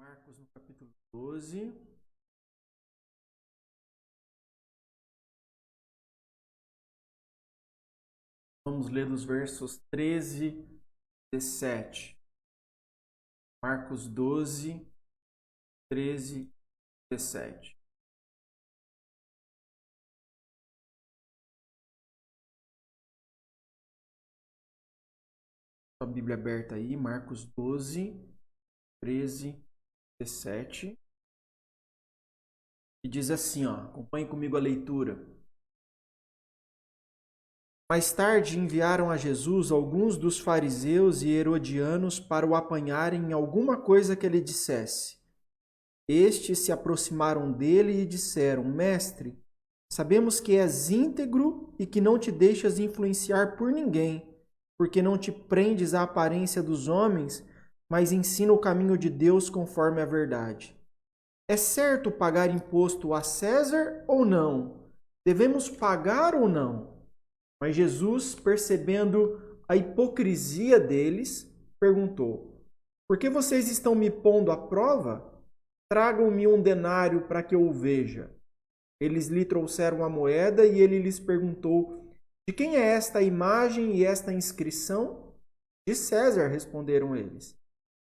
Marcos no capítulo 12. Vamos ler dos versos 13 e 17. Marcos 12, 13 e 17. A Bíblia aberta aí, Marcos 12, 13 e 17. E diz assim, acompanhe comigo a leitura. Mais tarde enviaram a Jesus alguns dos fariseus e herodianos para o apanharem em alguma coisa que ele dissesse. Estes se aproximaram dele e disseram: Mestre, sabemos que és íntegro e que não te deixas influenciar por ninguém, porque não te prendes à aparência dos homens, mas ensina o caminho de Deus conforme a verdade. É certo pagar imposto a César ou não? Devemos pagar ou não? Mas Jesus, percebendo a hipocrisia deles, perguntou: Por que vocês estão me pondo à prova? Tragam-me um denário para que eu o veja. Eles lhe trouxeram a moeda e ele lhes perguntou: De quem é esta imagem e esta inscrição? De César, responderam eles.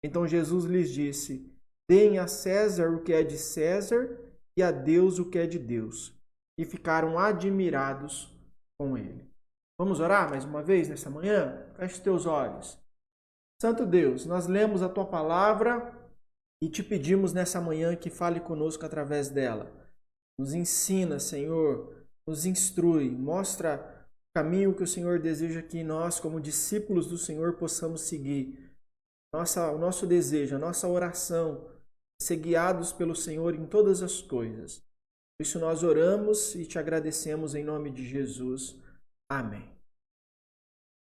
Então Jesus lhes disse: Deem a César o que é de César e a Deus o que é de Deus. E ficaram admirados com ele. Vamos orar mais uma vez nessa manhã? Feche os teus olhos. Santo Deus, nós lemos a tua palavra e te pedimos nessa manhã que fale conosco através dela. Nos ensina, Senhor, nos instrui, mostra o caminho que o Senhor deseja que nós, como discípulos do Senhor, possamos seguir. O nosso desejo, a nossa oração, ser guiados pelo Senhor em todas as coisas. Por isso nós oramos e te agradecemos em nome de Jesus. Amém.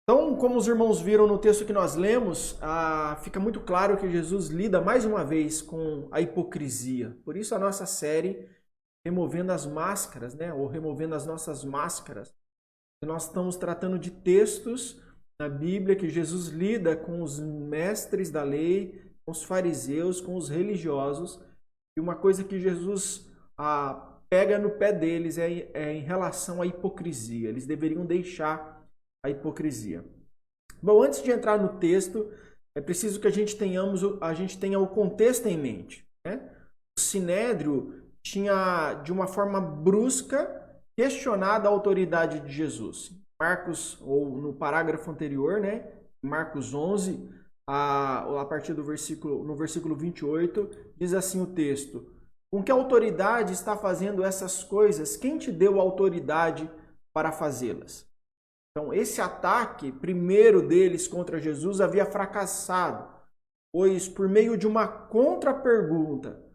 Então, como os irmãos viram no texto que nós lemos, fica muito claro que Jesus lida mais uma vez com a hipocrisia. Por isso a nossa série, Removendo as Máscaras, ou Removendo as Nossas Máscaras. Nós estamos tratando de textos na Bíblia que Jesus lida com os mestres da lei, com os fariseus, com os religiosos. E uma coisa que Jesus pega no pé deles é em relação à hipocrisia. Eles deveriam deixar a hipocrisia. Bom, antes de entrar no texto, é preciso que a gente tenha o contexto em mente. O Sinédrio tinha, de uma forma brusca, questionado a autoridade de Jesus. Marcos, ou no parágrafo anterior, Marcos 11, a partir do no versículo 28, diz assim o texto: Com que autoridade está fazendo essas coisas? Quem te deu autoridade para fazê-las? Então, esse ataque, primeiro deles contra Jesus, havia fracassado, pois por meio de uma contra-pergunta,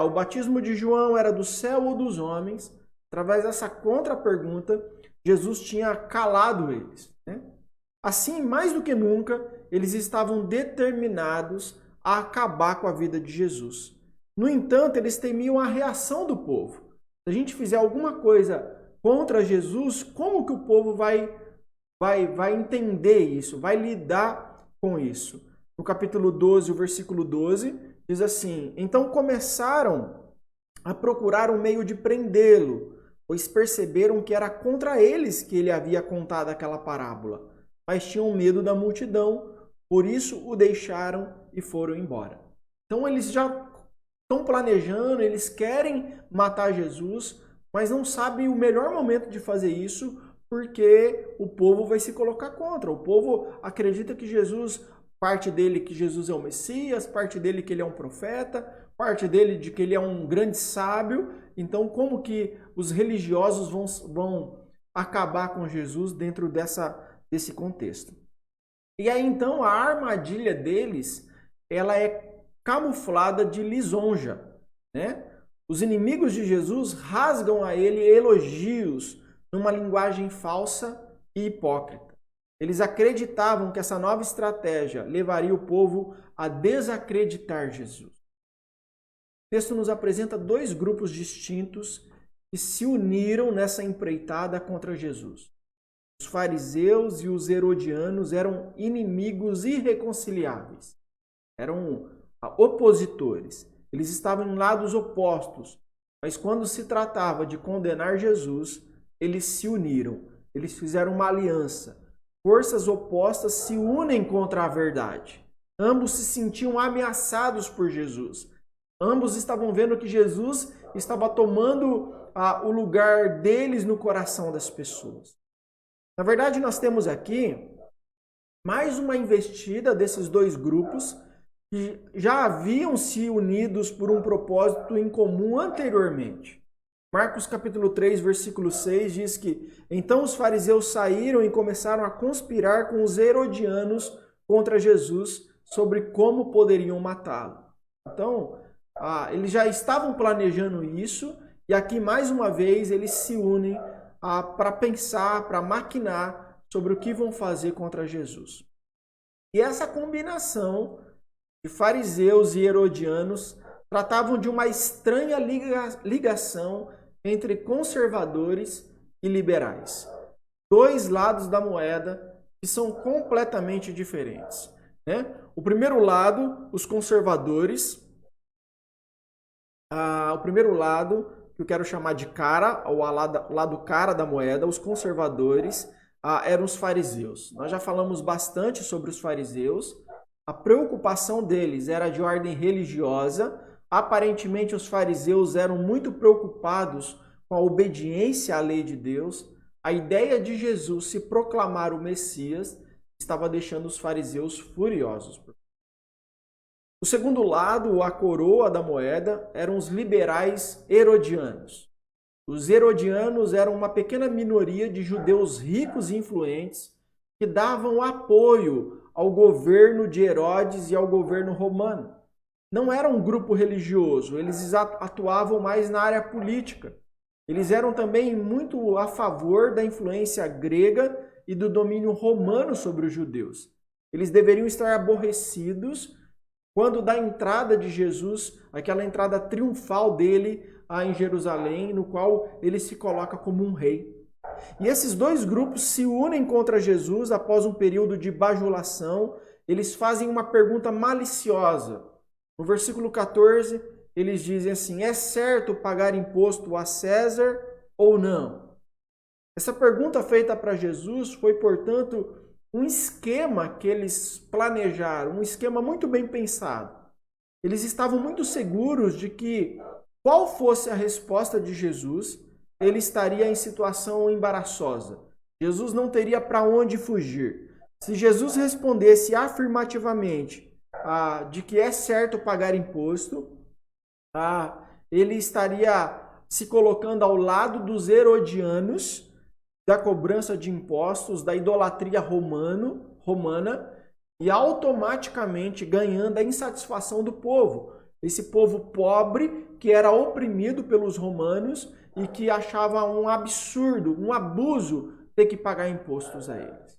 o batismo de João era do céu ou dos homens, através dessa contra-pergunta, Jesus tinha calado eles. Assim, mais do que nunca, eles estavam determinados a acabar com a vida de Jesus. No entanto, eles temiam a reação do povo. Se a gente fizer alguma coisa contra Jesus, como que o povo vai entender isso, vai lidar com isso? No capítulo 12, o versículo 12, diz assim: Então começaram a procurar um meio de prendê-lo, pois perceberam que era contra eles que ele havia contado aquela parábola, mas tinham medo da multidão, por isso o deixaram e foram embora. Então eles já estão planejando, eles querem matar Jesus, mas não sabem o melhor momento de fazer isso, porque o povo vai se colocar contra. O povo acredita que Jesus, parte dele que Jesus é o Messias, parte dele que ele é um profeta, parte dele de que ele é um grande sábio. Então, como que os religiosos vão acabar com Jesus dentro desse contexto? E aí, então, a armadilha deles, ela é camuflada de lisonja, Os inimigos de Jesus rasgam a ele elogios numa linguagem falsa e hipócrita. Eles acreditavam que essa nova estratégia levaria o povo a desacreditar Jesus. O texto nos apresenta dois grupos distintos que se uniram nessa empreitada contra Jesus. Os fariseus e os herodianos eram inimigos irreconciliáveis. Eram opositores. Eles estavam em lados opostos, mas quando se tratava de condenar Jesus, eles se uniram, eles fizeram uma aliança. Forças opostas se unem contra a verdade. Ambos se sentiam ameaçados por Jesus. Ambos estavam vendo que Jesus estava tomando o lugar deles no coração das pessoas. Na verdade, nós temos aqui mais uma investida desses dois grupos que já haviam se unidos por um propósito em comum anteriormente. Marcos capítulo 3, versículo 6 diz que então os fariseus saíram e começaram a conspirar com os herodianos contra Jesus sobre como poderiam matá-lo. Então, eles já estavam planejando isso e aqui mais uma vez eles se unem para pensar, para maquinar sobre o que vão fazer contra Jesus. E essa combinação de fariseus e herodianos tratavam de uma estranha ligação entre conservadores e liberais. Dois lados da moeda que são completamente diferentes, né? O primeiro lado, os conservadores, o primeiro lado, que eu quero chamar de cara, ou lado cara da moeda, os conservadores, eram os fariseus. Nós já falamos bastante sobre os fariseus. A preocupação deles era de ordem religiosa. Aparentemente, os fariseus eram muito preocupados com a obediência à lei de Deus. A ideia de Jesus se proclamar o Messias estava deixando os fariseus furiosos. O segundo lado, a coroa da moeda, eram os liberais herodianos. Os herodianos eram uma pequena minoria de judeus ricos e influentes que davam apoio ao governo de Herodes e ao governo romano. Não era um grupo religioso, eles atuavam mais na área política. Eles eram também muito a favor da influência grega e do domínio romano sobre os judeus. Eles deveriam estar aborrecidos quando da entrada de Jesus, aquela entrada triunfal dele em Jerusalém, no qual ele se coloca como um rei. E esses dois grupos se unem contra Jesus após um período de bajulação. Eles fazem uma pergunta maliciosa. No versículo 14, eles dizem assim: é certo pagar imposto a César ou não? Essa pergunta feita para Jesus foi, portanto, um esquema que eles planejaram, um esquema muito bem pensado. Eles estavam muito seguros de que, qual fosse a resposta de Jesus, ele estaria em situação embaraçosa. Jesus não teria para onde fugir. Se Jesus respondesse afirmativamente de que é certo pagar imposto, ele estaria se colocando ao lado dos herodianos, da cobrança de impostos, da idolatria romana, e automaticamente ganhando a insatisfação do povo. Esse povo pobre que era oprimido pelos romanos e que achava um absurdo, um abuso ter que pagar impostos a eles.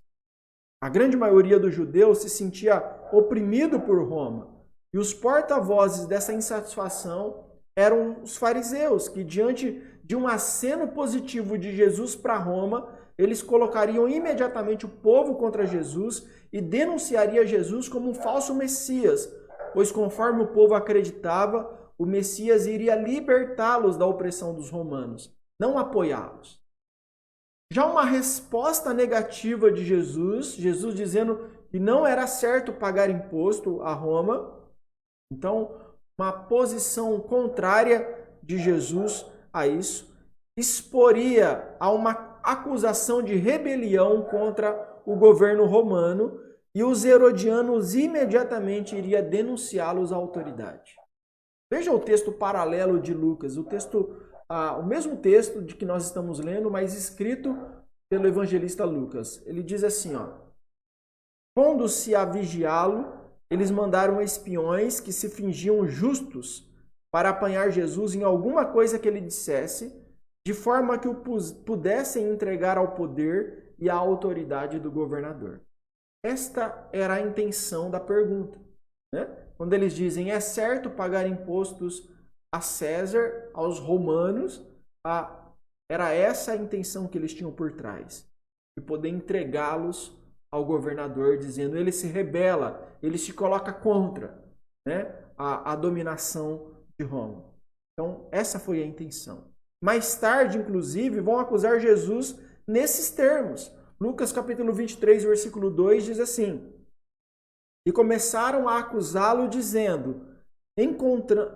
A grande maioria dos judeus se sentia oprimido por Roma. E os porta-vozes dessa insatisfação eram os fariseus, que diante de um aceno positivo de Jesus para Roma, eles colocariam imediatamente o povo contra Jesus e denunciaria Jesus como um falso Messias, pois conforme o povo acreditava, o Messias iria libertá-los da opressão dos romanos, não apoiá-los. Já uma resposta negativa de Jesus dizendo que não era certo pagar imposto a Roma, então uma posição contrária de Jesus a isso, exporia a uma acusação de rebelião contra o governo romano e os herodianos imediatamente iriam denunciá-los à autoridade. Veja o texto paralelo de Lucas, o mesmo texto de que nós estamos lendo, mas escrito pelo evangelista Lucas. Ele diz assim, pondo-se a vigiá-lo, eles mandaram espiões que se fingiam justos para apanhar Jesus em alguma coisa que ele dissesse, de forma que o pudessem entregar ao poder e à autoridade do governador. Esta era a intenção da pergunta, né? Quando eles dizem, é certo pagar impostos a César, aos romanos, era essa a intenção que eles tinham por trás, de poder entregá-los ao governador, dizendo, ele se rebela, ele se coloca contra, né? a dominação de Roma. Então, essa foi a intenção. Mais tarde, inclusive, vão acusar Jesus nesses termos. Lucas capítulo 23, versículo 2 diz assim: e começaram a acusá-lo, dizendo: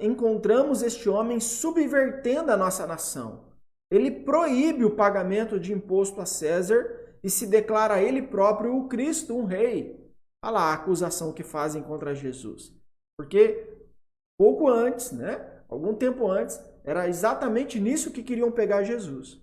encontramos este homem subvertendo a nossa nação. Ele proíbe o pagamento de imposto a César e se declara ele próprio o Cristo, um rei. Olha lá a acusação que fazem contra Jesus. Porque pouco antes, algum tempo antes, era exatamente nisso que queriam pegar Jesus.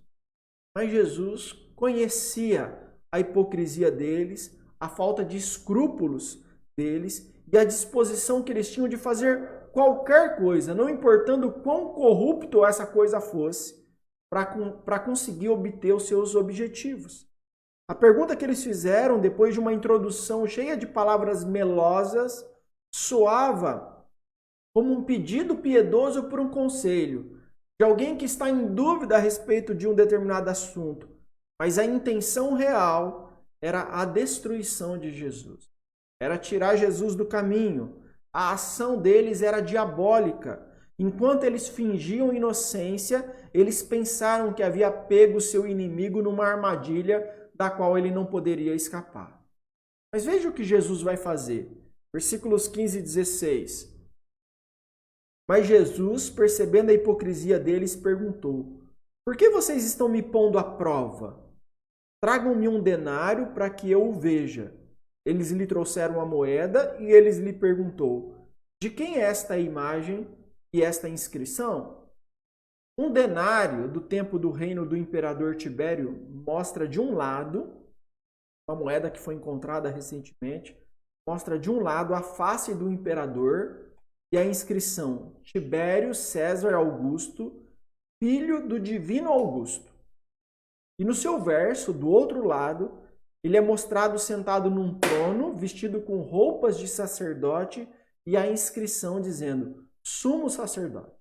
Mas Jesus conhecia a hipocrisia deles, a falta de escrúpulos deles e a disposição que eles tinham de fazer qualquer coisa, não importando quão corrupto essa coisa fosse, para conseguir obter os seus objetivos. A pergunta que eles fizeram, depois de uma introdução cheia de palavras melosas, soava como um pedido piedoso por um conselho, de alguém que está em dúvida a respeito de um determinado assunto, mas a intenção real era a destruição de Jesus. Era tirar Jesus do caminho. A ação deles era diabólica. Enquanto eles fingiam inocência, eles pensaram que havia pego seu inimigo numa armadilha da qual ele não poderia escapar. Mas veja o que Jesus vai fazer. Versículos 15 e 16. Mas Jesus, percebendo a hipocrisia deles, perguntou: por que vocês estão me pondo à prova? Tragam-me um denário para que eu o veja. Eles lhe trouxeram uma moeda e eles lhe perguntou: de quem é esta imagem e esta inscrição? Um denário do tempo do reino do imperador Tibério mostra de um lado, uma moeda que foi encontrada recentemente, mostra de um lado a face do imperador e a inscrição: Tibério César Augusto, filho do divino Augusto. E no seu verso, do outro lado, ele é mostrado sentado num trono, vestido com roupas de sacerdote e a inscrição dizendo: sumo sacerdote.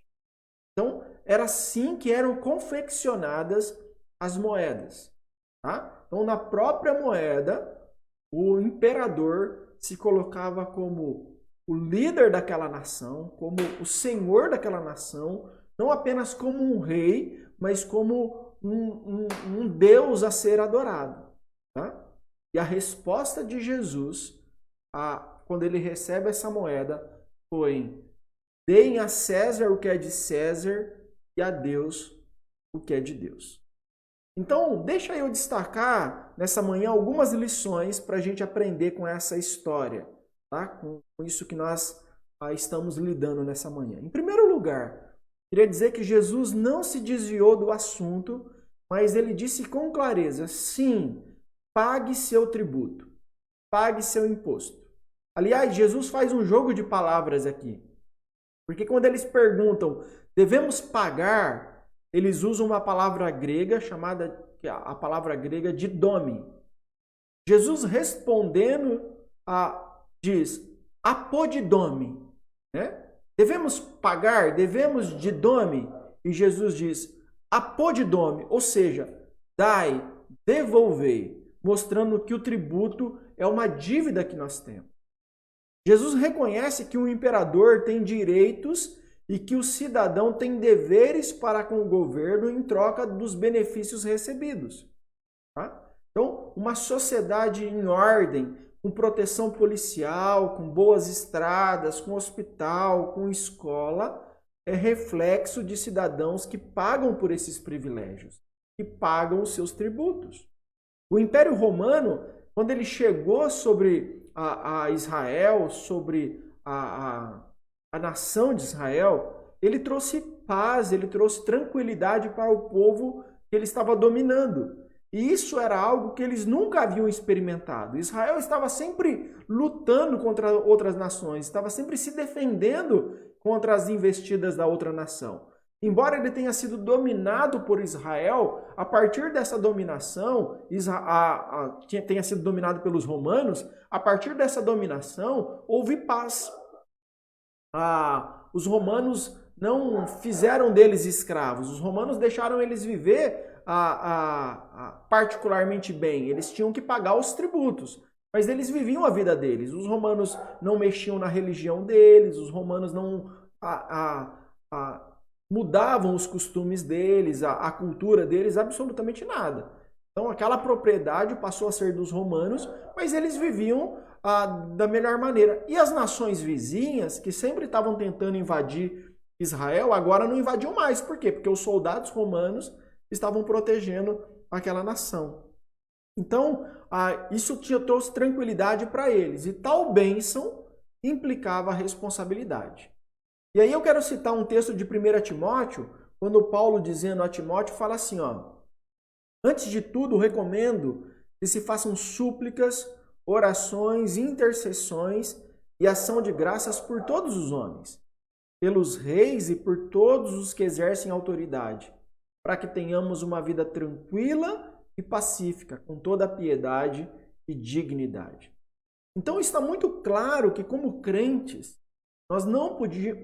Então, era assim que eram confeccionadas as moedas. Tá? Então, na própria moeda, o imperador se colocava como o líder daquela nação, como o senhor daquela nação, não apenas como um rei, mas como um Deus a ser adorado. Tá? E a resposta de Jesus, quando ele recebe essa moeda, foi: deem a César o que é de César e a Deus o que é de Deus. Então, deixa eu destacar nessa manhã algumas lições para a gente aprender com essa história, tá? Com isso que nós estamos lidando nessa manhã. Em primeiro lugar, queria dizer que Jesus não se desviou do assunto, mas ele disse com clareza: sim, pague seu tributo, pague seu imposto. Aliás, Jesus faz um jogo de palavras aqui. Porque quando eles perguntam, devemos pagar, eles usam uma palavra grega chamada, a palavra grega didome. Jesus respondendo, diz, apodidome. Né? Devemos pagar, devemos didome. E Jesus diz, apodidome, ou seja, dai, devolvei, mostrando que o tributo é uma dívida que nós temos. Jesus reconhece que o imperador tem direitos e que o cidadão tem deveres para com o governo em troca dos benefícios recebidos. Tá? Então, uma sociedade em ordem, com proteção policial, com boas estradas, com hospital, com escola, é reflexo de cidadãos que pagam por esses privilégios, que pagam os seus tributos. O Império Romano, quando ele chegou sobre a Israel, sobre a nação de Israel, ele trouxe paz, ele trouxe tranquilidade para o povo que ele estava dominando. E isso era algo que eles nunca haviam experimentado. Israel estava sempre lutando contra outras nações, estava sempre se defendendo contra as investidas da outra nação. Embora ele tenha sido dominado por Israel, a partir dessa dominação, tenha sido dominado pelos romanos, a partir dessa dominação houve paz. Os romanos não fizeram deles escravos, os romanos deixaram eles viver particularmente bem, eles tinham que pagar os tributos. mas eles viviam a vida deles. Os romanos não mexiam na religião deles, os romanos não mudavam os costumes deles, a cultura deles, absolutamente nada. Então aquela propriedade passou a ser dos romanos, mas eles viviam da melhor maneira. E as nações vizinhas, que sempre estavam tentando invadir Israel, agora não invadiam mais. Por quê? Porque os soldados romanos estavam protegendo aquela nação. Então, isso trouxe tranquilidade para eles. E tal bênção implicava responsabilidade. E aí eu quero citar um texto de 1 Timóteo, quando Paulo, dizendo a Timóteo, fala assim, antes de tudo, recomendo que se façam súplicas, orações, intercessões e ação de graças por todos os homens, pelos reis e por todos os que exercem autoridade, para que tenhamos uma vida tranquila e pacífica, com toda a piedade e dignidade. Então está muito claro que, como crentes, nós não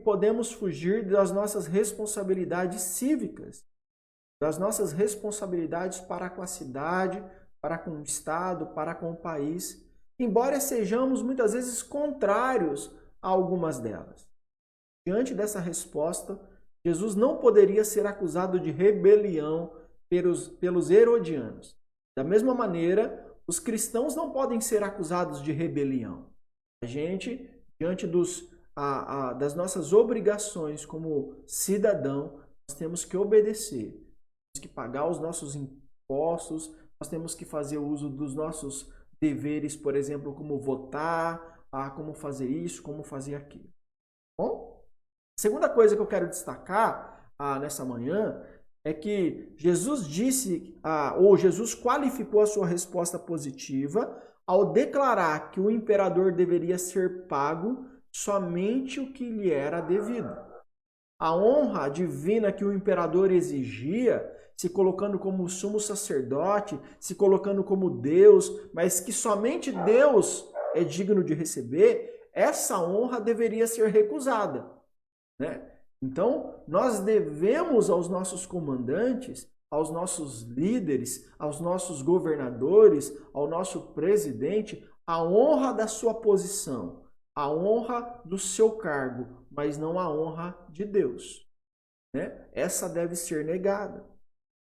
podemos fugir das nossas responsabilidades cívicas, das nossas responsabilidades para com a cidade, para com o Estado, para com o país, embora sejamos muitas vezes contrários a algumas delas. Diante dessa resposta, Jesus não poderia ser acusado de rebelião pelos herodianos. Da mesma maneira, os cristãos não podem ser acusados de rebelião. A gente, diante das nossas obrigações como cidadão, nós temos que obedecer, temos que pagar os nossos impostos, nós temos que fazer uso dos nossos deveres, por exemplo, como votar, como fazer isso, como fazer aquilo. Bom, a segunda coisa que eu quero destacar nessa manhã é que Jesus disse, ou Jesus qualificou a sua resposta positiva ao declarar que o imperador deveria ser pago somente o que lhe era devido. A honra divina que o imperador exigia, se colocando como sumo sacerdote, se colocando como Deus, mas que somente Deus é digno de receber, essa honra deveria ser recusada, né? Então, nós devemos aos nossos comandantes, aos nossos líderes, aos nossos governadores, ao nosso presidente, a honra da sua posição, a honra do seu cargo, mas não a honra de Deus, né? Essa deve ser negada.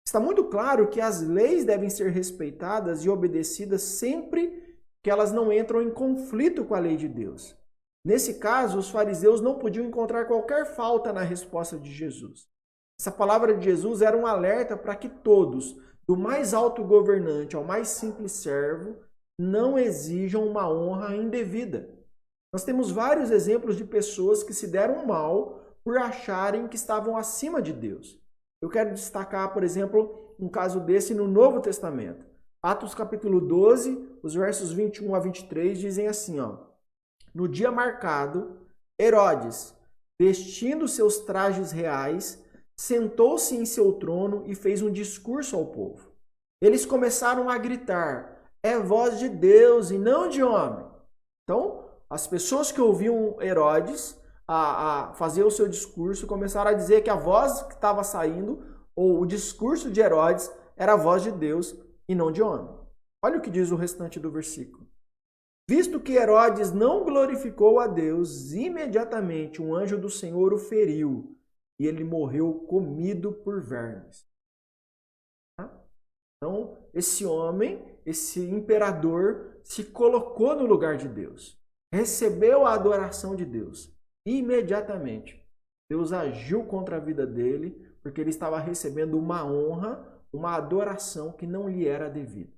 Está muito claro que as leis devem ser respeitadas e obedecidas sempre que elas não entram em conflito com a lei de Deus. Nesse caso, os fariseus não podiam encontrar qualquer falta na resposta de Jesus. Essa palavra de Jesus era um alerta para que todos, do mais alto governante ao mais simples servo, não exijam uma honra indevida. Nós temos vários exemplos de pessoas que se deram mal por acharem que estavam acima de Deus. Eu quero destacar, por exemplo, um caso desse no Novo Testamento. Atos capítulo 12, os versos 21 a 23 dizem assim, no dia marcado, Herodes, vestindo seus trajes reais, sentou-se em seu trono e fez um discurso ao povo. Eles começaram a gritar, é voz de Deus e não de homem. Então, as pessoas que ouviam Herodes a fazer o seu discurso começaram a dizer que a voz que estava saindo, ou o discurso de Herodes, era a voz de Deus e não de homem. Olha o que diz o restante do versículo. Visto que Herodes não glorificou a Deus, imediatamente um anjo do Senhor o feriu e ele morreu comido por vermes. Então, esse homem, esse imperador, se colocou no lugar de Deus, recebeu a adoração de Deus. Imediatamente, Deus agiu contra a vida dele, porque ele estava recebendo uma honra, uma adoração que não lhe era devida.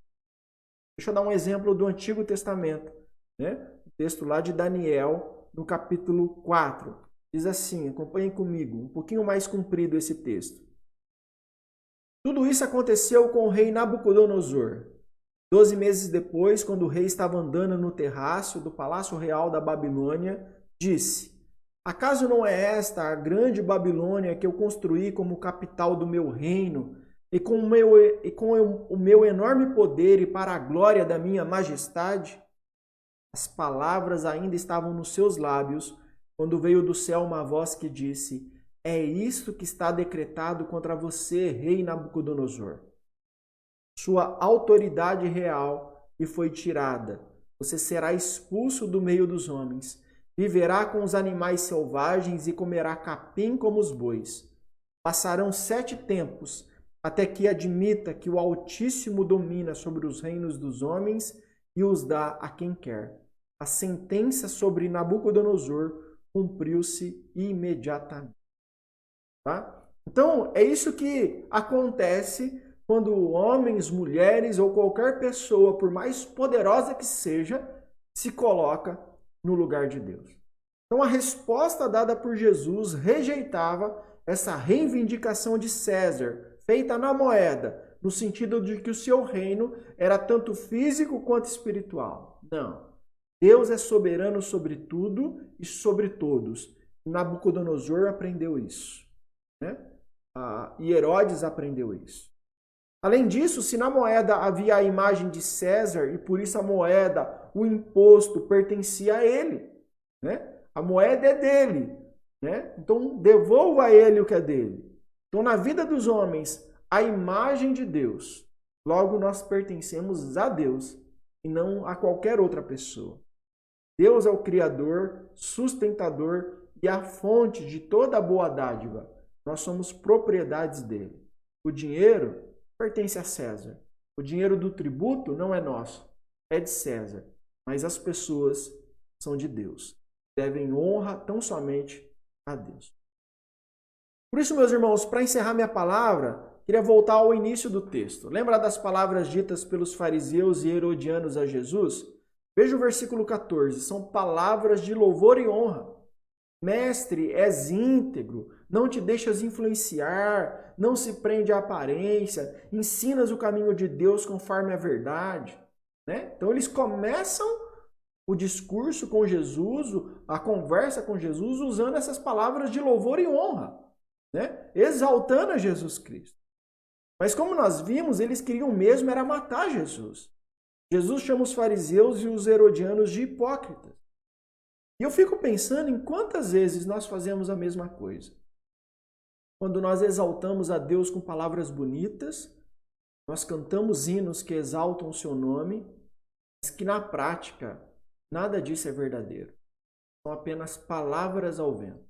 Deixa eu dar um exemplo do Antigo Testamento, né? O texto lá de Daniel, no capítulo 4. Diz assim, acompanhem comigo, um pouquinho mais comprido esse texto. Tudo isso aconteceu com o rei Nabucodonosor. 12 meses depois, quando o rei estava andando no terraço do Palácio Real da Babilônia, disse, acaso não é esta a grande Babilônia que eu construí como capital do meu reino, e com o meu enorme poder e para a glória da minha majestade? As palavras ainda estavam nos seus lábios, quando veio do céu uma voz que disse, é isto que está decretado contra você, rei Nabucodonosor. Sua autoridade real lhe foi tirada, Você será expulso do meio dos homens. Viverá com os animais selvagens e comerá capim como os bois. Passarão 7 tempos, até que admita que o Altíssimo domina sobre os reinos dos homens e os dá a quem quer. A sentença sobre Nabucodonosor cumpriu-se imediatamente. Tá? Então, é isso que acontece quando homens, mulheres ou qualquer pessoa, por mais poderosa que seja, se coloca no lugar de Deus. Então, a resposta dada por Jesus rejeitava essa reivindicação de César, feita na moeda, no sentido de que o seu reino era tanto físico quanto espiritual. Não. Deus é soberano sobre tudo e sobre todos. Nabucodonosor aprendeu isso, né? E Herodes aprendeu isso. Além disso, se na moeda havia a imagem de César e por isso a moeda, o imposto, pertencia a ele, né? A moeda é dele, né? Então devolva a ele o que é dele. Então na vida dos homens, a imagem de Deus, logo nós pertencemos a Deus e não a qualquer outra pessoa. Deus é o Criador, sustentador e a fonte de toda a boa dádiva. Nós somos propriedades dele. O dinheiro pertence a César. O dinheiro do tributo não é nosso, é de César. Mas as pessoas são de Deus. Devem honra tão somente a Deus. Por isso, meus irmãos, para encerrar minha palavra, queria voltar ao início do texto. Lembra das palavras ditas pelos fariseus e herodianos a Jesus? Veja o versículo 14. São palavras de louvor e honra. Mestre, és íntegro, não te deixas influenciar, não se prende à aparência, ensinas o caminho de Deus conforme a verdade. Né? Então eles começam o discurso com Jesus, a conversa com Jesus, usando essas palavras de louvor e honra, né? Exaltando a Jesus Cristo. Mas como nós vimos, eles queriam mesmo era matar Jesus. Jesus chama os fariseus e os herodianos de hipócritas. E eu fico pensando em quantas vezes nós fazemos a mesma coisa. Quando nós exaltamos a Deus com palavras bonitas, nós cantamos hinos que exaltam o seu nome, mas que na prática nada disso é verdadeiro. São apenas palavras ao vento.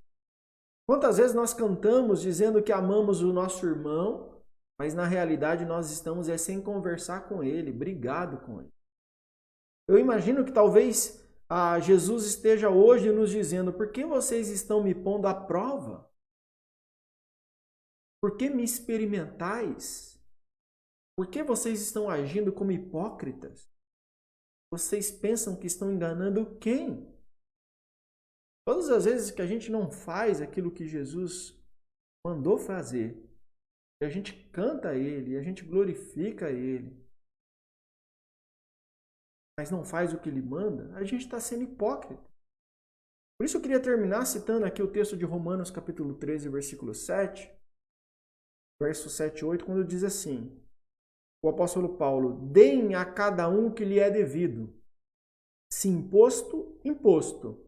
Quantas vezes nós cantamos dizendo que amamos o nosso irmão, mas na realidade nós estamos sem conversar com ele, brigado com ele. Eu imagino que talvez Jesus esteja hoje nos dizendo: por que vocês estão me pondo à prova? Por que me experimentais? Por que vocês estão agindo como hipócritas? Vocês pensam que estão enganando quem? Todas as vezes que a gente não faz aquilo que Jesus mandou fazer, e a gente canta a Ele, e a gente glorifica a Ele, mas não faz o que Ele manda, a gente está sendo hipócrita. Por isso eu queria terminar citando aqui o texto de Romanos capítulo 13, versículo 7, verso 7 e 8, quando diz assim, o apóstolo Paulo: deem a cada um o que lhe é devido. Se imposto, imposto.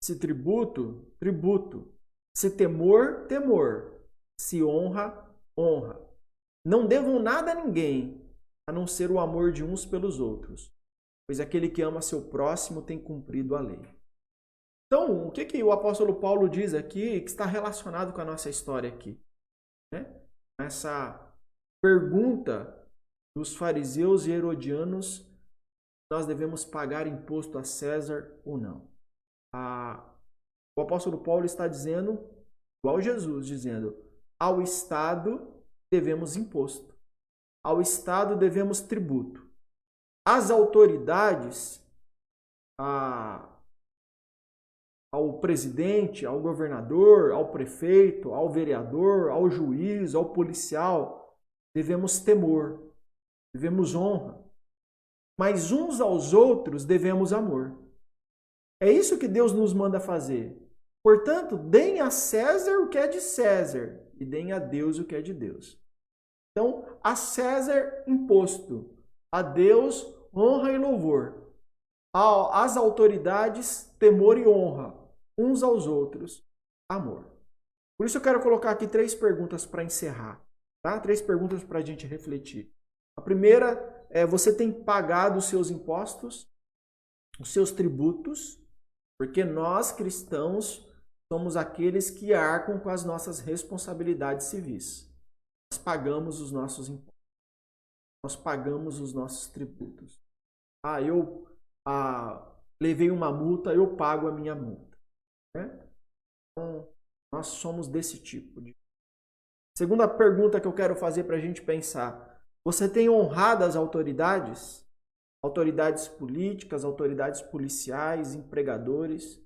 Se tributo, tributo. Se temor, temor. Se honra, honra. Não devam nada a ninguém, a não ser o amor de uns pelos outros, pois aquele que ama seu próximo tem cumprido a lei. Então, o que o apóstolo Paulo diz aqui que está relacionado com a nossa história aqui? Né? Essa pergunta dos fariseus e herodianos, nós devemos pagar imposto a César ou não? O apóstolo Paulo está dizendo, igual Jesus, dizendo, ao Estado devemos imposto, ao Estado devemos tributo. Às autoridades, ao presidente, ao governador, ao prefeito, ao vereador, ao juiz, ao policial, devemos temor, devemos honra. Mas uns aos outros devemos amor. É isso que Deus nos manda fazer. Portanto, deem a César o que é de César e deem a Deus o que é de Deus. Então, a César, imposto. A Deus, honra e louvor. Às autoridades, temor e honra. Uns aos outros, amor. Por isso eu quero colocar aqui 3 perguntas para encerrar. Tá? 3 perguntas para a gente refletir. A primeira é: você tem pagado os seus impostos? os seus tributos, porque nós cristãos somos aqueles que arcam com as nossas responsabilidades civis. Nós pagamos os nossos impostos. Nós pagamos os nossos tributos. Eu levei uma multa, eu pago a minha multa. Né? Então, nós somos desse tipo. Segunda pergunta que eu quero fazer para a gente pensar. Você tem honrado as autoridades? Autoridades políticas, autoridades policiais, empregadores?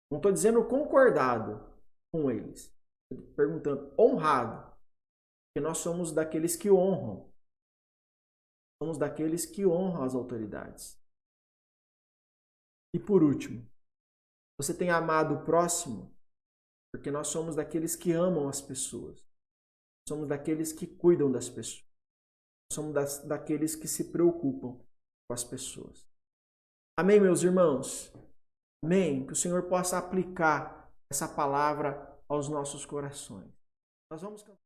Não estou dizendo concordado com eles. Estou perguntando honrado. Porque nós somos daqueles que honram. Somos daqueles que honram as autoridades. E por último, você tem amado o próximo? Porque nós somos daqueles que amam as pessoas. Somos daqueles que cuidam das pessoas. Somos daqueles que se preocupam com as pessoas. Amém, meus irmãos? Amém? Que o Senhor possa aplicar essa palavra aos nossos corações. Nós vamos cantar.